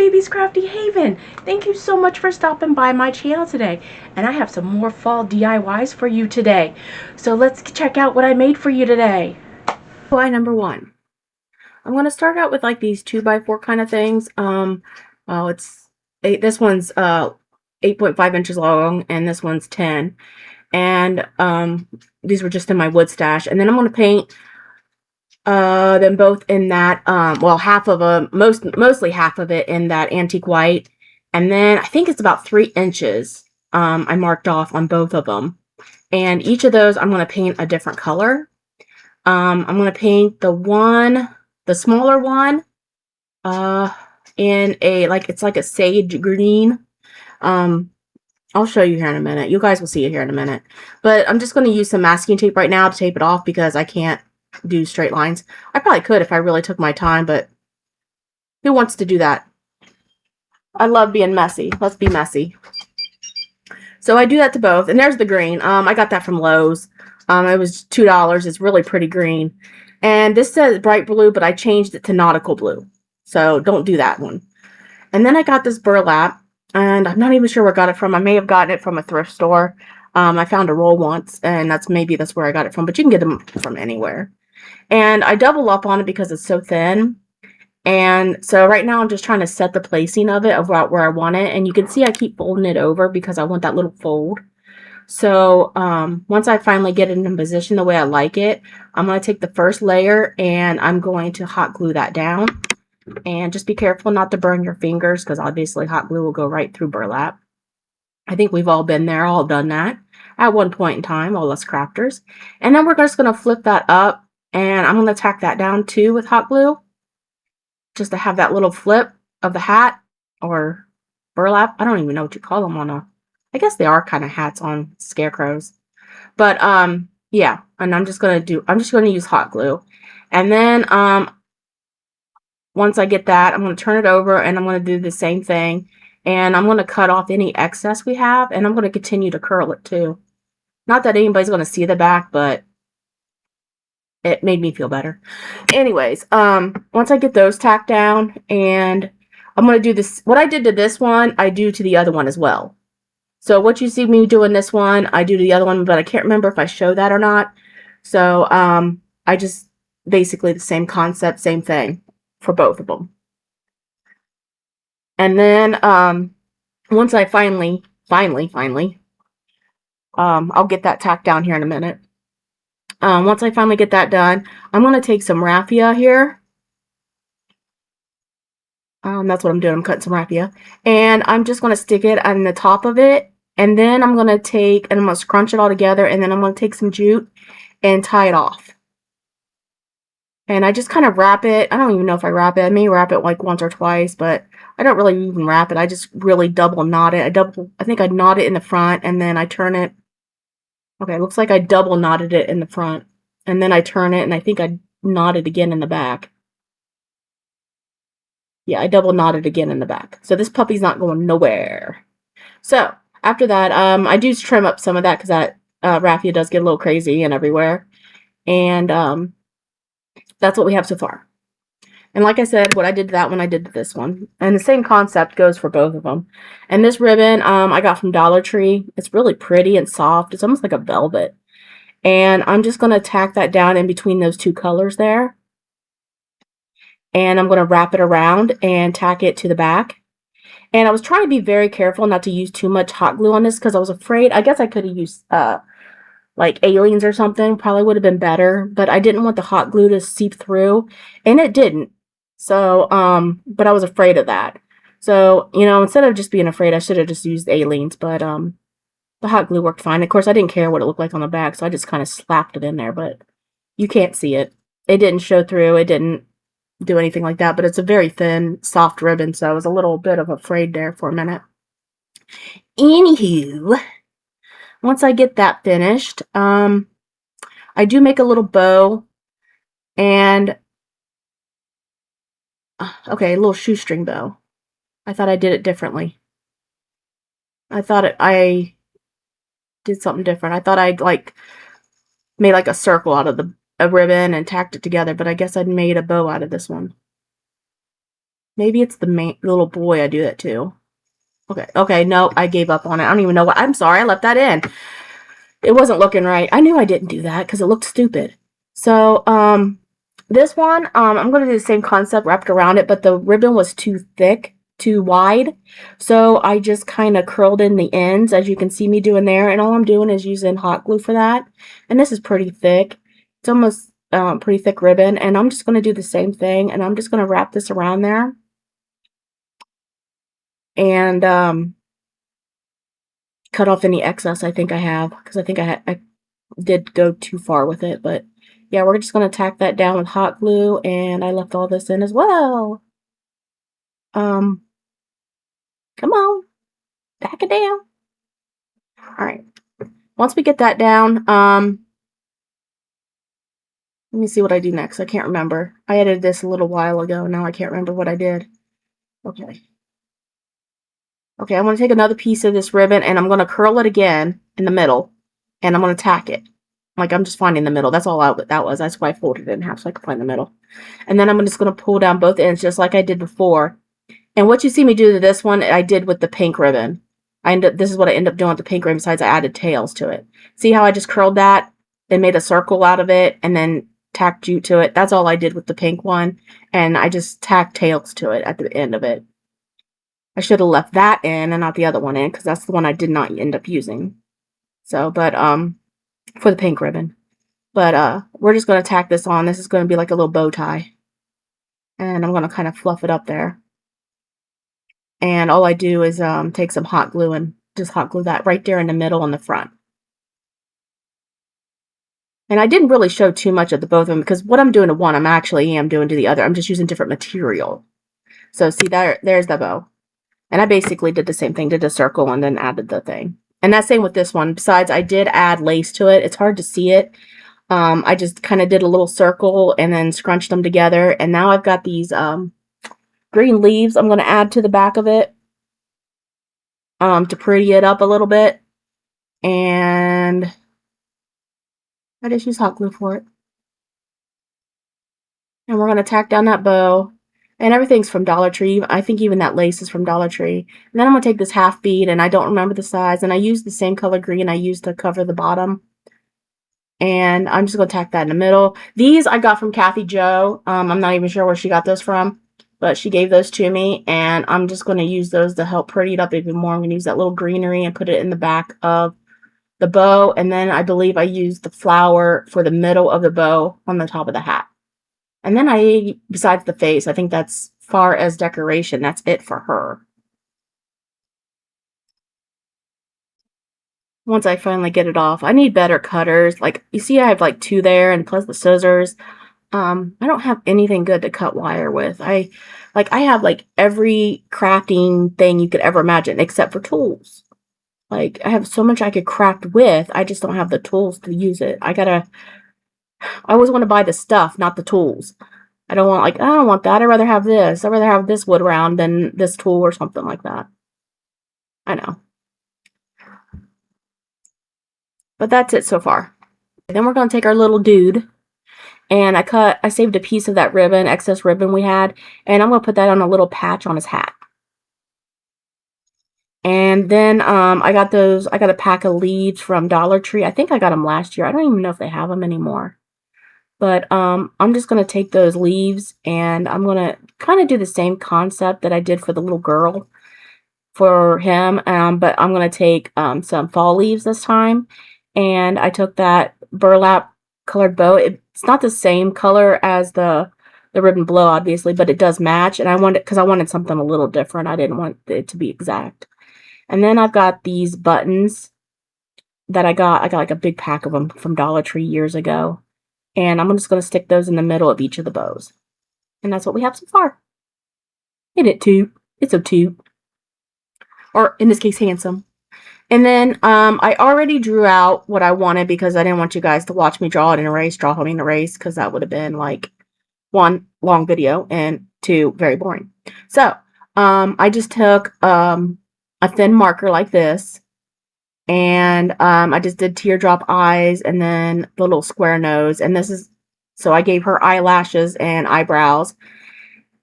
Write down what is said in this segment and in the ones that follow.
baby's Crafty Haven. Thank you so much for stopping by my channel today. And I have some more fall DIYs for you today. So let's check out what I made for you today. DIY number one. I'm going to start out with like these 2x4 kind of things. This one's 8.5 inches long and this one's 10. And these were just in my wood stash. And then I'm going to paint them both in that, well, half of a, mostly half of it in that antique white. And then I think it's about 3 inches I marked off on both of them. And each of those I'm going to paint a different color. I'm going to paint the smaller one, in a, it's like a sage green. I'll show you here in a minute. You guys will see it here in a minute. But I'm just going to use some masking tape right now to tape it off because I can't do straight lines. I probably could if I really took my time, but who wants to do that? I love being messy. Let's be messy. So I do that to both. And there's the green. I got that from Lowe's. It was $2. It's really pretty green. And this says bright blue, but I changed it to nautical blue. So don't do that one. And then I got this burlap. And I'm not even sure where I got it from. I may have gotten it from a thrift store. I found a roll once, and that's where I got it from. But you can get them from anywhere. And I double up on it because it's so thin. And so right now I'm just trying to set the placing of it about where I want it. And you can see I keep folding it over because I want that little fold. So once I finally get it in position the way I like it, I'm going to take the first layer and I'm going to hot glue that down. And just be careful not to burn your fingers because obviously hot glue will go right through burlap. I think we've all been there, all done that at one point in time, all us crafters. And then we're just going to flip that up and I'm going to tack that down too with hot glue just to have that little flip of the hat or burlap. I don't even know what you call them on I guess they are kind of hats on scarecrows. But yeah, and I'm just going to use hot glue. And then once I get that, I'm going to turn it over and I'm going to do the same thing. And I'm going to cut off any excess we have. And I'm going to continue to curl it too. Not that anybody's going to see the back, but it made me feel better. Anyways, once I get those tacked down and I'm going to do this. What I did to this one, I do to the other one as well. So what you see me doing this one, I do to the other one, but I can't remember if I show that or not. So I just basically the same concept, same thing for both of them. And then once I finally, I'll get that tacked down here in a minute. Once I finally get that done, I'm going to take some raffia here. That's what I'm doing. I'm cutting some raffia. And I'm just going to stick it on the top of it. And then I'm going to take, and I'm going to scrunch it all together. And then I'm going to take some jute and tie it off. And I just kind of wrap it. I don't even know if I wrap it. I may wrap it like once or twice, but I don't really even wrap it. I just really double knot it. I think I knot it in the front and then I turn it. Okay, it looks like I double knotted it in the front. And then I turn it and I think I knot it again in the back. Yeah, I double knotted again in the back. So this puppy's not going nowhere. So after that, I do trim up some of that because that raffia does get a little crazy and everywhere. And that's what we have so far. And like I said, what I did to that one, I did to this one. And the same concept goes for both of them. And this ribbon I got from Dollar Tree. It's really pretty and soft. It's almost like a velvet. And I'm just going to tack that down in between those two colors there. And I'm going to wrap it around and tack it to the back. And I was trying to be very careful not to use too much hot glue on this because I was afraid. I guess I could have used like Taglines or something. Probably would have been better. But I didn't want the hot glue to seep through. And it didn't. So, but I was afraid of that. So, you know, instead of just being afraid, I should have just used Taglines. But the hot glue worked fine. Of course, I didn't care what it looked like on the back. So I just kind of slapped it in there. But you can't see it. It didn't show through. It didn't do anything like that. But it's a very thin, soft ribbon. So I was a little bit of afraid there for a minute. Anywho, once I get that finished, I do make a little bow. And okay, a little shoestring bow. I thought I did it differently. I did something different. I thought I'd made like a circle out of a ribbon and tacked it together, but I guess I'd made a bow out of this one. Maybe it's the little boy I do that to. Okay, okay, no, I gave up on it. I don't even know what. I'm sorry, I left that in. It wasn't looking right. I knew I didn't do that because it looked stupid. So, this one, I'm going to do the same concept wrapped around it, but the ribbon was too thick, too wide. So I just kind of curled in the ends, as you can see me doing there. And all I'm doing is using hot glue for that. And this is pretty thick. It's almost pretty thick ribbon. And I'm just going to do the same thing. And I'm just going to wrap this around there. And cut off any excess I think I have. Because I think I did go too far with it. But yeah, we're just going to tack that down with hot glue. And I left all this in as well. Come on. Tack it down. All right. Once we get that down, let me see what I do next. I can't remember. I edited this a little while ago. Now I can't remember what I did. Okay. Okay, I'm going to take another piece of this ribbon and I'm going to curl it again in the middle. And I'm going to tack it. Like I'm just finding the middle. That's all that was. That's why I folded it in half so I could find the middle. And then I'm just going to pull down both ends just like I did before. And what you see me do to this one, I did with the pink ribbon. This is what I end up doing with the pink ribbon besides I added tails to it. See how I just curled that and made a circle out of it and then tacked jute to it? That's all I did with the pink one. And I just tacked tails to it at the end of it. I should have left that in and not the other one in because that's the one I did not end up using. So, but, for the pink ribbon. But, we're just going to tack this on. This is going to be like a little bow tie. And I'm going to kind of fluff it up there. And all I do is take some hot glue and just hot glue that right there in the middle and the front. And I didn't really show too much of the both of them because what I'm doing to one, I'm actually doing to the other. I'm just using different material. So see, there's the bow. And I basically did the same thing, did a circle and then added the thing. And that's same with this one. Besides, I did add lace to it. It's hard to see it. I just kind of did a little circle and then scrunched them together. And now I've got these green leaves I'm going to add to the back of it to pretty it up a little bit. And I just use hot glue for it. And we're going to tack down that bow. And everything's from Dollar Tree. I think even that lace is from Dollar Tree. And then I'm going to take this half bead, and I don't remember the size. And I used the same color green I used to cover the bottom. And I'm just going to tack that in the middle. These I got from Kathy Jo. I'm not even sure where she got those from. But she gave those to me. And I'm just going to use those to help pretty it up even more. I'm going to use that little greenery and put it in the back of the bow. And then I believe I used the flower for the middle of the bow on the top of the hat. And then besides the face, I think that's far as decoration. That's it for her. Once I finally get it off, I need better cutters. Like, you see I have like two there and plus the scissors. I don't have anything good to cut wire with. I have like every crafting thing you could ever imagine except for tools. Like, I have so much I could craft with. I just don't have the tools to use it. I always want to buy the stuff, not the tools. I don't want that. I'd rather have this. I'd rather have this wood round than this tool or something like that. I know. But that's it so far. Then we're going to take our little dude. And I saved a piece of that ribbon, excess ribbon we had. And I'm going to put that on a little patch on his hat. And then I got a pack of leaves from Dollar Tree. I think I got them last year. I don't even know if they have them anymore. But I'm just going to take those leaves and I'm going to kind of do the same concept that I did for the little girl for him. But I'm going to take some fall leaves this time. And I took that burlap colored bow. It's not the same color as the ribbon below, obviously, but it does match. And I wanted something a little different. I didn't want it to be exact. And then I've got these buttons that I got like a big pack of them from Dollar Tree years ago. And I'm just going to stick those in the middle of each of the bows. And that's what we have so far. Isn't it cute? It's so cute. Or in this case, handsome. And then I already drew out what I wanted because I didn't want you guys to watch me draw it and erase, draw it and erase, because that would have been like 1, long video, and 2, very boring. So I just took a thin marker like this. And I just did teardrop eyes and then the little square nose. And so I gave her eyelashes and eyebrows.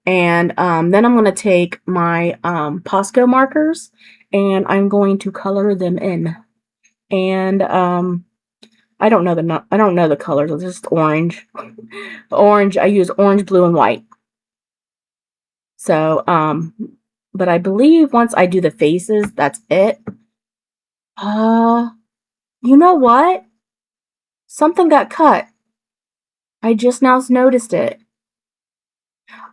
And then I'm going to take my Posco markers and I'm going to color them in. And I don't know the colors. It's just orange. Orange. I use orange, blue, and white. So but I believe once I do the faces, that's it. You know what? Something got cut. I just now noticed it.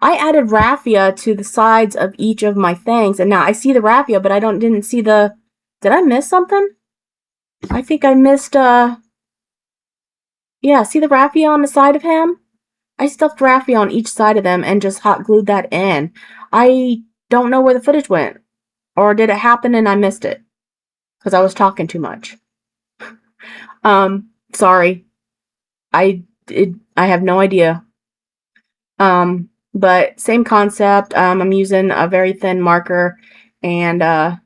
I added raffia to the sides of each of my things, and now I see the raffia, but I didn't see the. Did I miss something? I think I missed. Yeah, see the raffia on the side of him? I stuffed raffia on each side of them and just hot glued that in. I don't know where the footage went, or did it happen and I missed it because I was talking too much. Sorry. I have no idea. But same concept. I'm using a very thin marker and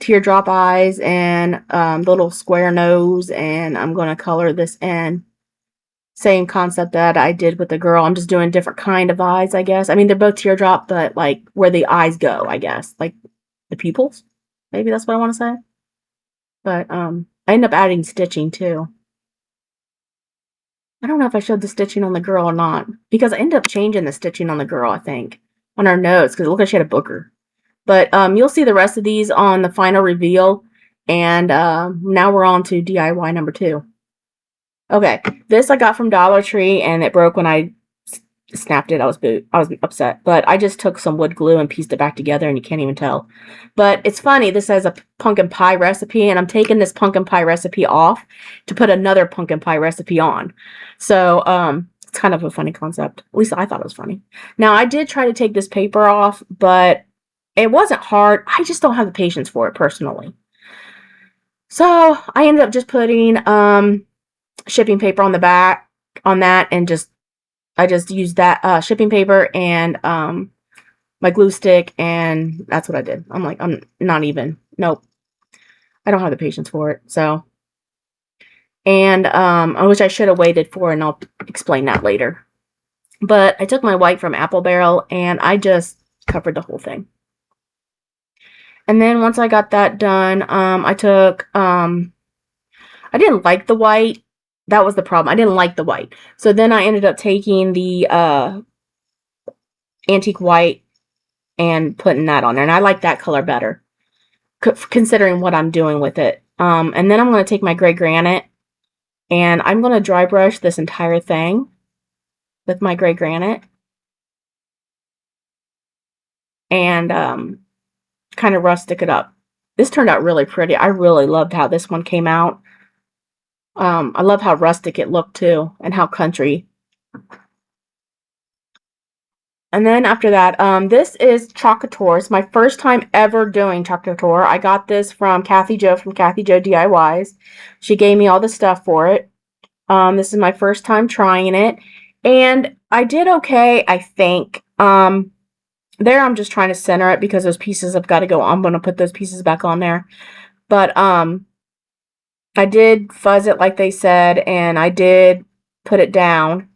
teardrop eyes and little square nose, and I'm going to color this in. Same concept that I did with the girl. I'm just doing different kind of eyes, I guess. I mean, they're both teardrop, but like where the eyes go, I guess. Like the pupils. Maybe that's what I want to say. But I end up adding stitching too. I don't know if I showed the stitching on the girl or not, because I ended up changing the stitching on the girl, I think, on her nose, because it looked like she had a booger. But you'll see the rest of these on the final reveal, and now we're on to DIY number 2. Okay, this I got from Dollar Tree, and it broke when I snapped it. I was upset, but I just took some wood glue and pieced it back together, and you can't even tell. But it's funny. This has a pumpkin pie recipe, and I'm taking this pumpkin pie recipe off to put another pumpkin pie recipe on. So it's kind of a funny concept. At least I thought it was funny. Now I did try to take this paper off, but it wasn't hard. I just don't have the patience for it personally. So I ended up just putting shipping paper on the back on that, and I just used that shipping paper and my glue stick, and that's what I did. I'm like, I'm not even. Nope. I don't have the patience for it. So, and which I should have waited for, and I'll explain that later. But I took my white from Apple Barrel and I just covered the whole thing. And then once I got that done, I took I didn't like the white. That was the problem. I didn't like the white. So then I ended up taking the antique white and putting that on there. And I like that color better, considering what I'm doing with it. And then I'm going to take my gray granite, and I'm going to dry brush this entire thing with my gray granite. And kind of rustic it up. This turned out really pretty. I really loved how this one came out. I love how rustic it looked too, and how country. And then after that, this is Chocolate Tour. It's my first time ever doing Chocolate Tour. I got this from Kathy Jo from Kathy Jo DIYs. She gave me all the stuff for it. This is my first time trying it, and I did okay, I think. There I'm just trying to center it because those pieces have got to go on. I'm going to put those pieces back on there. But I did fuzz it like they said, and I did put it down.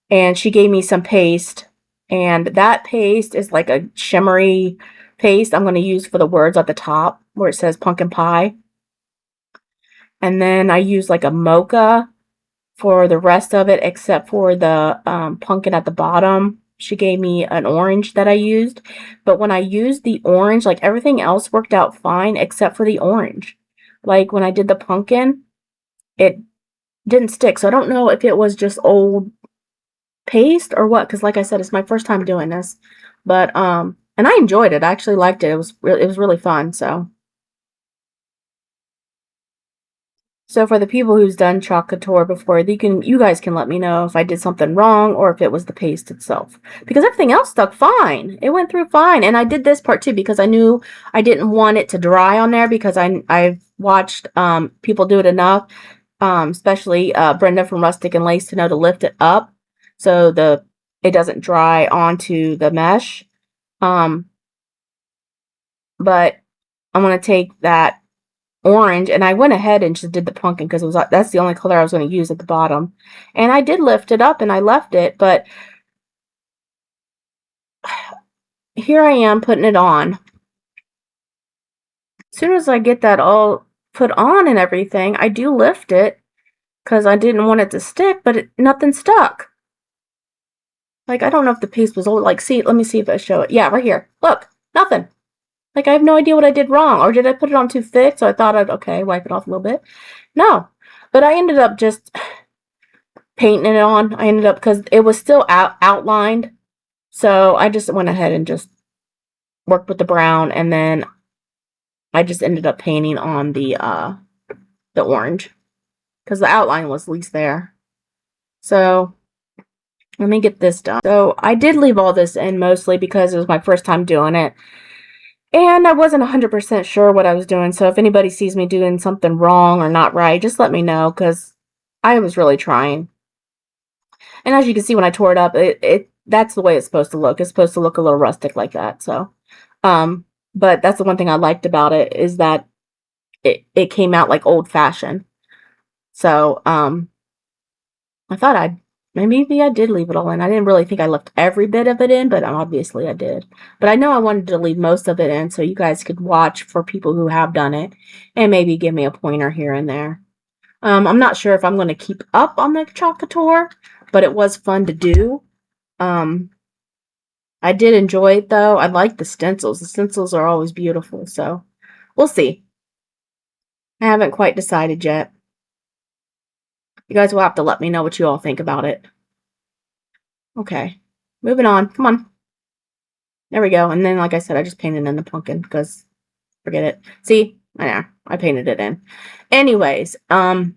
And she gave me some paste, and that paste is like a shimmery paste I'm going to use for the words at the top where it says pumpkin pie. And then I use like a mocha for the rest of it, except for the pumpkin at the bottom. She gave me an orange that I used, but when I used the orange, like everything else worked out fine except for the orange. Like when I did the pumpkin, it didn't stick. So I don't know if it was just old paste or what, because like I said, it's my first time doing this. But and I enjoyed it. I actually liked it. It was really fun. So for the people who's done Chocolate Tour before, you guys can let me know if I did something wrong or if it was the paste itself. Because everything else stuck fine. It went through fine. And I did this part too because I knew I didn't want it to dry on there, because I've watched people do it enough, especially Brenda from Rustic and Lace, to know to lift it up so it doesn't dry onto the mesh. But I'm going to take that orange, and I went ahead and just did the pumpkin because that's the only color I was going to use at the bottom. And I did lift it up and I left it, but here I am putting it on. As soon as I get that all put on and everything, I do lift it because I didn't want it to stick, but nothing stuck. Like, I don't know if the paste was old. Like, see, let me see if I show it. Yeah, right here. Look, nothing. Like, I have no idea what I did wrong. Or did I put it on too thick? So I thought I'd, okay, wipe it off a little bit. No. But I ended up just painting it on. I ended up, because it was still outlined. So I just went ahead and just worked with the brown. And then I just ended up painting on the orange. Because the outline was at least there. So let me get this done. So I did leave all this in mostly because it was my first time doing it. And I wasn't 100% sure what I was doing. So if anybody sees me doing something wrong or not right, just let me know because I was really trying. And as you can see when I tore it up, that's the way it's supposed to look. It's supposed to look a little rustic like that. So, but that's the one thing I liked about it is that it came out like old fashioned. So, I thought maybe I did leave it all in. I didn't really think I left every bit of it in, but obviously I did. But I know I wanted to leave most of it in so you guys could watch for people who have done it and maybe give me a pointer here and there. I'm not sure if I'm going to keep up on the chalk couture, but it was fun to do. I did enjoy it though. I like the stencils. The stencils are always beautiful, so we'll see. I haven't quite decided yet. You guys will have to let me know what you all think about it. Okay, moving on. Come on. There we go. And then, like I said, I just painted in the pumpkin because forget it. See, I know I painted it in. Anyways, and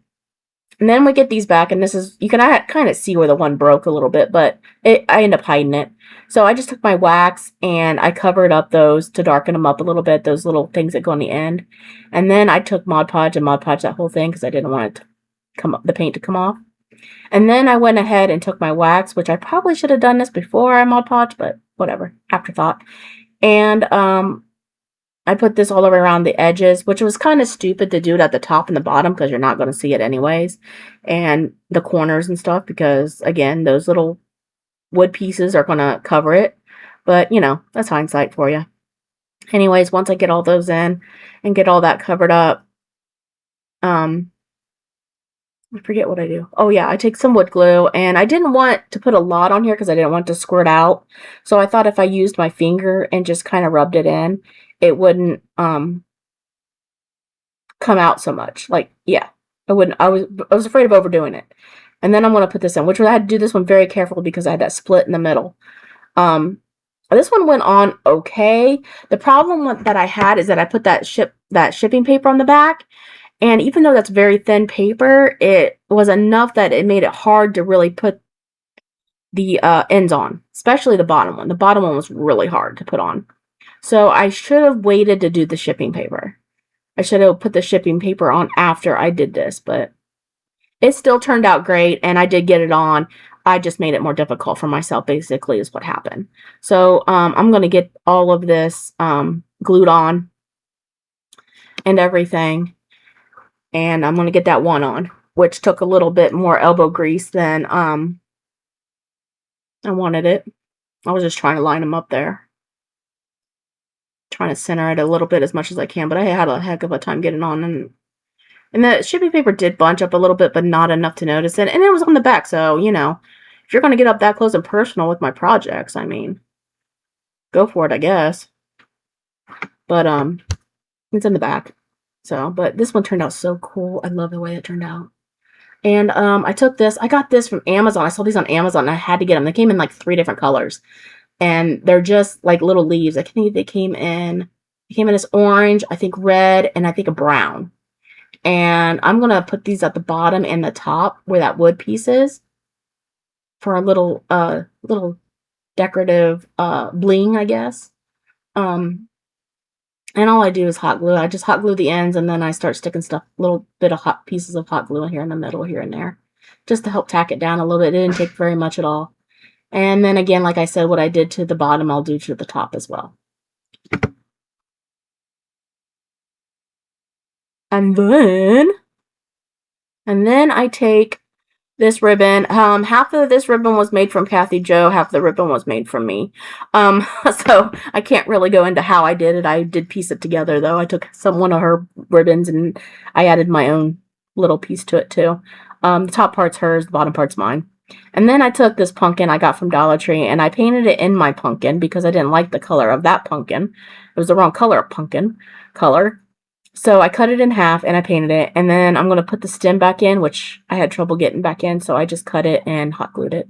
then we get these back, and this is you can kind of see where the one broke a little bit, but I end up hiding it. So I just took my wax and I covered up those to darken them up a little bit. Those little things that go on the end, and then I took Mod Podge and Mod Podge that whole thing because I didn't want it to come up, the paint to come off. And then I went ahead and took my wax, which I probably should have done this before I Mod Podge, but whatever, afterthought. And I put this all the way around the edges, which was kind of stupid to do it at the top and the bottom because you're not going to see it anyways. And the corners and stuff because, again, those little wood pieces are going to cover it. But, you know, that's hindsight for you. Anyways, once I get all those in and get all that covered up, I forget what I do. Oh, yeah, I take some wood glue, and I didn't want to put a lot on here because I didn't want it to squirt out. So I thought if I used my finger and just kind of rubbed it in, it wouldn't come out so much. Like, yeah, I wouldn't. I was afraid of overdoing it. And then I'm going to put this in, which I had to do this one very carefully because I had that split in the middle. This one went on okay. The problem that I had is that I put that shipping paper on the back. And even though that's very thin paper, it was enough that it made it hard to really put the ends on, especially the bottom one. The bottom one was really hard to put on. So I should have waited to do the shipping paper. I should have put the shipping paper on after I did this, but it still turned out great, and I did get it on. I just made it more difficult for myself, basically, is what happened. So I'm going to get all of this glued on and everything. And I'm going to get that one on, which took a little bit more elbow grease than I wanted it. I was just trying to line them up there. Trying to center it a little bit as much as I can, but I had a heck of a time getting on. And the shipping paper did bunch up a little bit, but not enough to notice it. And it was on the back, so, you know, if you're going to get up that close and personal with my projects, I mean, go for it, I guess. But it's in the back. So, but this one turned out so cool. I love the way it turned out. And I took this. I got this from Amazon. I saw these on Amazon, and I had to get them. They came in like 3 different colors, and they're just like little leaves. I think they came in this orange, I think red, and I think a brown. And I'm gonna put these at the bottom and the top where that wood piece is for a little decorative bling, I guess. And all I do is hot glue. I just hot glue the ends, and then I start sticking little bit of hot pieces of hot glue here in the middle, here and there, just to help tack it down a little bit. It didn't take very much at all. And then again, like I said, what I did to the bottom, I'll do to the top as well. And then I take This ribbon, half of this ribbon was made from Kathy Joe, half the ribbon was made from me. So I can't really go into how I did it. I did piece it together though. I took one of her ribbons and I added my own little piece to it too. The top part's hers, the bottom part's mine. And then I took this pumpkin I got from Dollar Tree and I painted it in my pumpkin because I didn't like the color of that pumpkin. It was the wrong color of pumpkin color. So I cut it in half and I painted it. And then I'm going to put the stem back in, which I had trouble getting back in. So I just cut it and hot glued it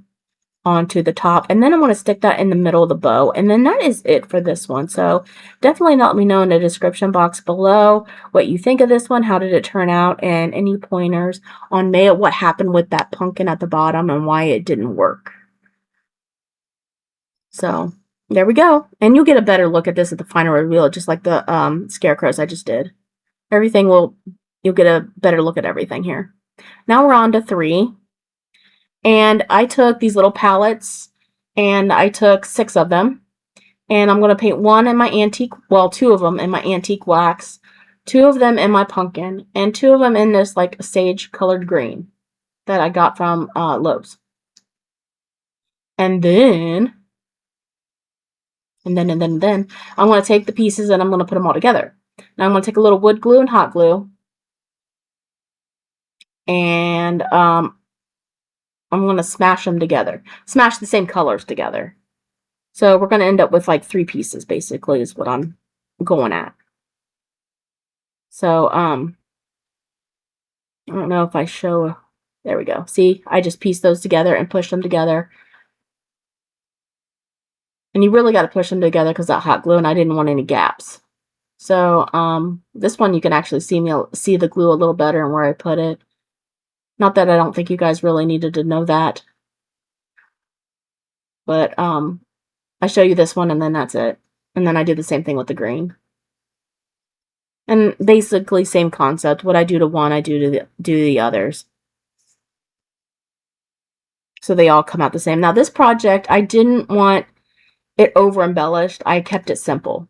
onto the top. And then I'm going to stick that in the middle of the bow. And then that is it for this one. So definitely let me know in the description box below what you think of this one. How did it turn out? And any pointers on what happened with that pumpkin at the bottom and why it didn't work. So there we go. And you'll get a better look at this at the final reveal, just like the scarecrows I just did. You'll get a better look at everything here. Now we're on to 3. And I took these little palettes and I took 6 of them. And I'm going to paint one in my antique, well, 2 of them in my antique wax, 2 of them in my pumpkin, and 2 of them in this like sage colored green that I got from Lowe's. And then I'm going to take the pieces and I'm going to put them all together. Now I'm going to take a little wood glue and hot glue. And I'm going to smash them together. Smash the same colors together. So we're going to end up with like 3 pieces, basically, is what I'm going at. So, I don't know if I show... There we go. See, I just pieced those together and pushed them together. And you really got to push them together because that hot glue, and I didn't want any gaps. So, this one you can actually see the glue a little better and where I put it. Not that I don't think you guys really needed to know that. But, I show you this one and then that's it. And then I do the same thing with the green. And basically same concept. What I do to one, I do to the others. So they all come out the same. Now this project, I didn't want it over embellished. I kept it simple.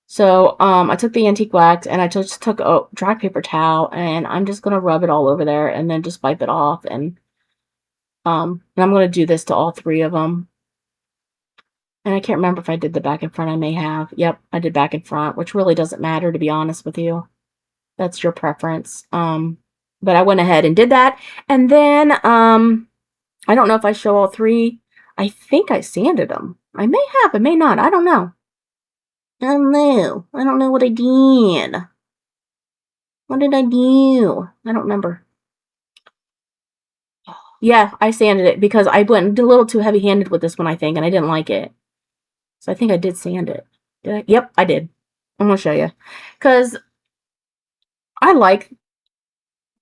So I took the antique wax and I just took a dry paper towel and I'm just going to rub it all over there and then just wipe it off. And I'm going to do this to all 3 of them. And I can't remember if I did the back and front. I may have. Yep, I did back and front, which really doesn't matter, to be honest with you. That's your preference. But I went ahead and did that. And then, I don't know if I show all 3. I think I sanded them. I may have, I may not. I don't know. I don't know. I don't know what I did. What did I do? I don't remember. Yeah, I sanded it because I went a little too heavy-handed with this one, I think, and I didn't like it. So I think I did sand it. Did I? Yep, I did. I'm going to show you. Because I like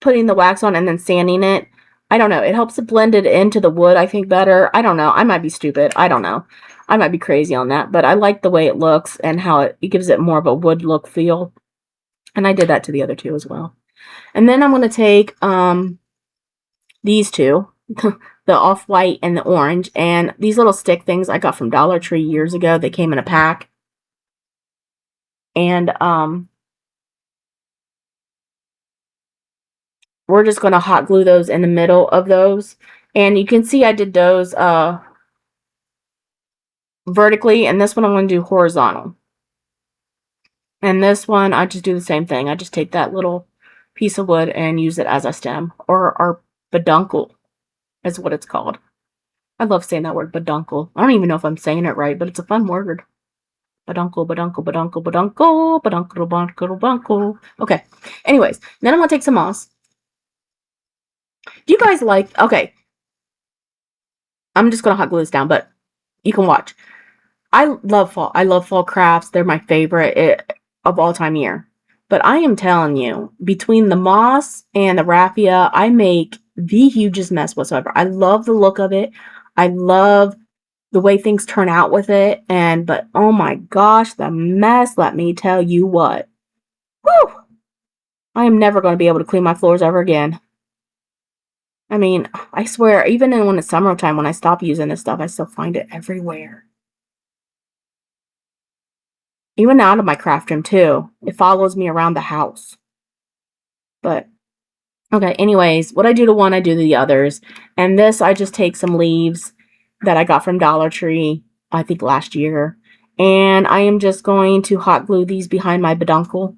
putting the wax on and then sanding it. I don't know. It helps it blend it into the wood, I think, better. I don't know. I might be stupid. I don't know. I might be crazy on that. But I like the way it looks and how it gives it more of a wood look feel. And I did that to the other 2 as well. And then I'm going to take these 2. The off-white and the orange. And these little stick things I got from Dollar Tree years ago. They came in a pack. And we're just going to hot glue those in the middle of those. And you can see I did those vertically. And this one I'm going to do horizontal. And this one, I just do the same thing. I just take that little piece of wood and use it as a stem. Or peduncle is what it's called. I love saying that word, peduncle. I don't even know if I'm saying it right, but it's a fun word. Peduncle, peduncle, peduncle, peduncle, peduncle, peduncle, peduncle. Okay. Anyways, then I'm going to take some moss. Do you guys like... Okay. I'm just going to hot glue this down, but you can watch. I love fall. I love fall crafts. They're my favorite of all time year. But I am telling you, between the moss and the raffia, I make the hugest mess whatsoever. I love the look of it. I love the way things turn out with it. But oh my gosh, the mess, let me tell you what. Whew! I am never going to be able to clean my floors ever again. I mean, I swear, even when it's summertime, when I stop using this stuff, I still find it everywhere. Even out of my craft room, too. It follows me around the house. But Okay, anyways, what I do to one, I do to the others. And this, I just take some leaves that I got from Dollar Tree, I think last year. And I am just going to hot glue these behind my peduncle.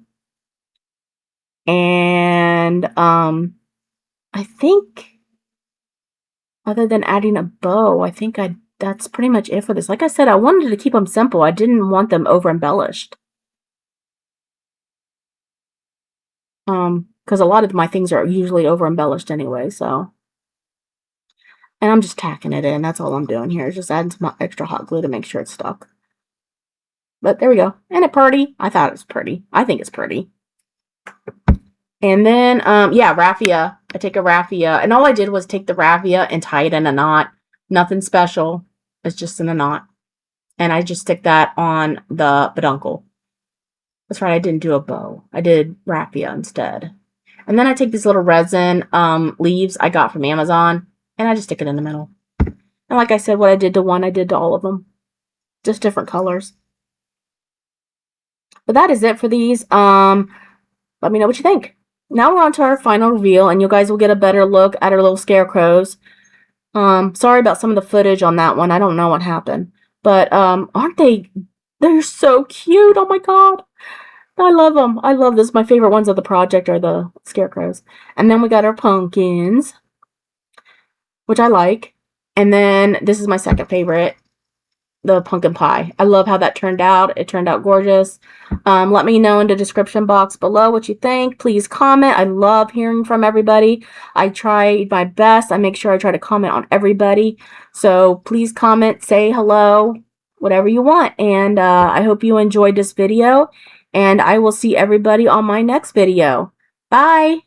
And I think other than adding a bow, I think that's pretty much it for this. Like I said, I wanted to keep them simple. I didn't want them over embellished. Because a lot of my things are usually over embellished anyway, so. And I'm just tacking it in. That's all I'm doing here. Just adding some extra hot glue to make sure it's stuck. But there we go. And it pretty. I thought it was pretty. I think it's pretty. And then, yeah, raffia. I take a raffia. And all I did was take the raffia and tie it in a knot. Nothing special. It's just in a knot. And I just stick that on the peduncle. That's right, I didn't do a bow. I did raffia instead. And then I take these little resin leaves I got from Amazon. And I just stick it in the middle. And like I said, what I did to one, I did to all of them. Just different colors. But that is it for these. Let me know what you think. Now we're on to our final reveal, and you guys will get a better look at our little scarecrows. Sorry about some of the footage on that one. I don't know what happened. But aren't they? They're so cute. Oh my god. I love them. I love this. My favorite ones of the project are the scarecrows. And then we got our pumpkins, which I like. And then this is my second favorite, the pumpkin pie. I love how that turned out. It turned out gorgeous. Let me know in the description box below what you think. Please comment. I love hearing from everybody. I try my best. I make sure I try to comment on everybody. So please comment, say hello, whatever you want. And I hope you enjoyed this video. And I will see everybody on my next video. Bye!